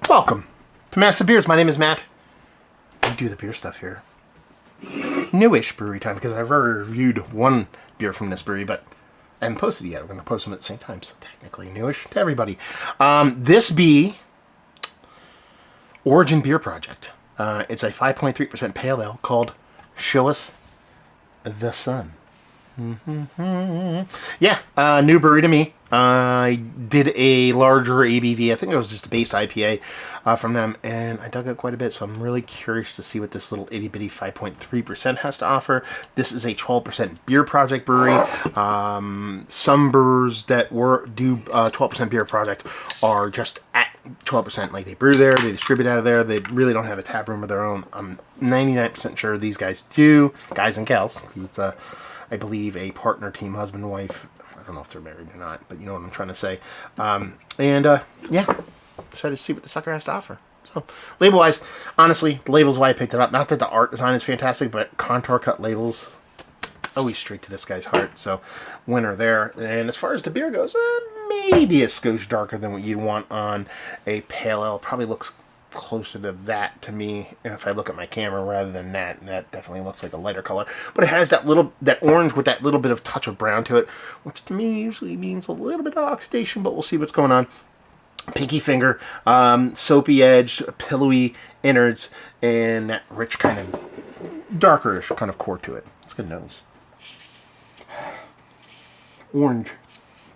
Welcome to Massive Beers. My name is Matt. I do the beer stuff here. Newish brewery time, because I've already reviewed one beer from this brewery, but I haven't posted it yet. I'm going to post them at the same time, so technically newish to everybody. This be Origin Beer Project. It's a 5.3% pale ale called Show Us the Sun. Yeah, new brewery to me. I did a larger ABV. I think it was just a base IPA from them, and I dug it quite a bit, so I'm really curious to see what this little itty-bitty 5.3% has to offer. This is a 12% beer project brewery. Some brewers that do 12% beer project are just at 12%. Like, they brew there, they distribute out of there. They really don't have a tap room of their own. I'm 99% sure these guys do. Guys and gals, because it's I believe a partner team, husband and wife. I don't know if they're married or not, but you know what I'm trying to say. Yeah, decided to see what the sucker has to offer. So, label-wise, honestly, the label's why I picked it up. Not that the art design is fantastic, but contour cut labels, always straight to this guy's heart. So, winner there. And as far as the beer goes, maybe a skosh darker than what you'd want on a pale ale. Probably looks closer to that to me if I look at my camera rather than that. And that definitely looks like a lighter color, but it has that orange with that little bit of touch of brown to it, which to me usually means a little bit of oxidation, but we'll see what's going on. Pinky finger, soapy edge, pillowy innards, and that rich kind of darkerish kind of core to it. It's a good nose. Orange,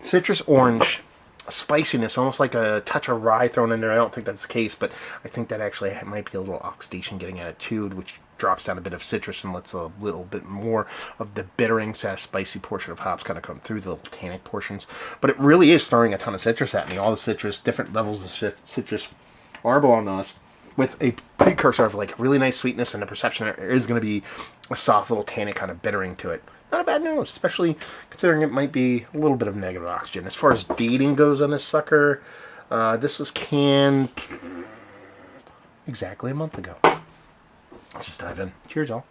citrus orange. Spiciness, almost like a touch of rye thrown in there. I don't think that's the case, but I think that actually might be a little oxidation getting at it too, which drops down a bit of citrus and lets a little bit more of the bittering, spicy portion of hops kind of come through the tannic portions. But it really is throwing a ton of citrus at me. All the citrus, different levels of citrus are on us, with a precursor of like really nice sweetness, and the perception there is going to be a soft little tannic kind of bittering to it. Not a bad nose, especially considering it might be a little bit of negative oxygen. As far as dating goes on this sucker, this was canned exactly a month ago. Let's just dive in. Cheers, y'all.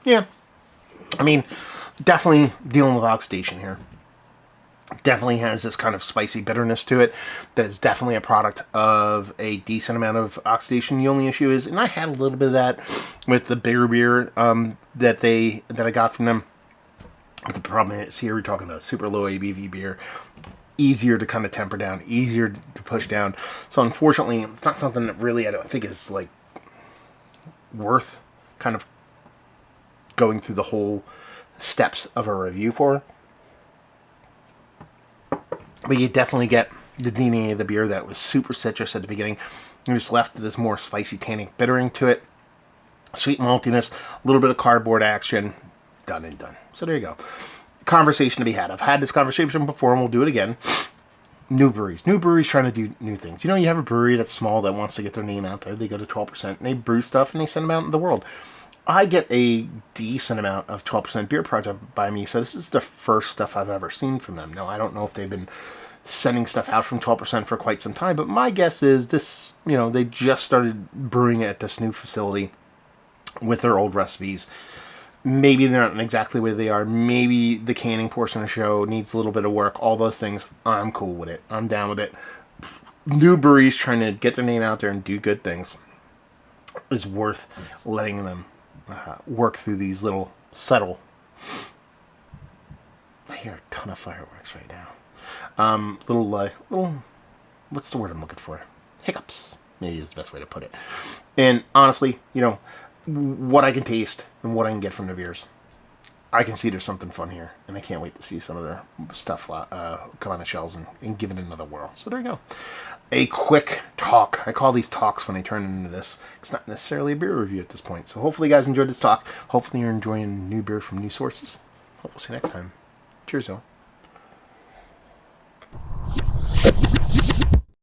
Yeah, I mean, definitely dealing with oxidation here. Definitely has this kind of spicy bitterness to it that is definitely a product of a decent amount of oxidation. The only issue is, and I had a little bit of that with the bigger beer that I got from them, but the problem is here we're talking about a super low ABV beer, easier to kind of temper down, easier to push down. So unfortunately, it's not something that really I don't think is like worth kind of going through the whole steps of a review for. But you definitely get the DNA of the beer that was super citrus at the beginning. You're just left with this more spicy tannic bittering to it. Sweet maltiness, a little bit of cardboard action. Done and done. So there you go. Conversation to be had. I've had this conversation before and we'll do it again. New breweries. New breweries trying to do new things. You know, you have a brewery that's small that wants to get their name out there. They go to 12% and they brew stuff and they send them out into the world. I get a decent amount of 12% beer project by me, so this is the first stuff I've ever seen from them. Now, I don't know if they've been sending stuff out from 12% for quite some time, but my guess is this, you know, they just started brewing at this new facility with their old recipes. Maybe they're not exactly where they are. Maybe the canning portion of the show needs a little bit of work. All those things, I'm cool with it. I'm down with it. New breweries trying to get their name out there and do good things is worth letting them work through these little subtle. I hear a ton of fireworks right now. Little, what's the word I'm looking for? Hiccups, maybe is the best way to put it. And honestly, you know, what I can taste and what I can get from the beers, I can see there's something fun here, and I can't wait to see some of their stuff come on the shelves and give it another whirl. So there you go. A quick talk. I call these talks when I turn into this. It's not necessarily a beer review at this point. So hopefully you guys enjoyed this talk. Hopefully you're enjoying new beer from new sources. Hope we'll see you next time. Cheers, y'all.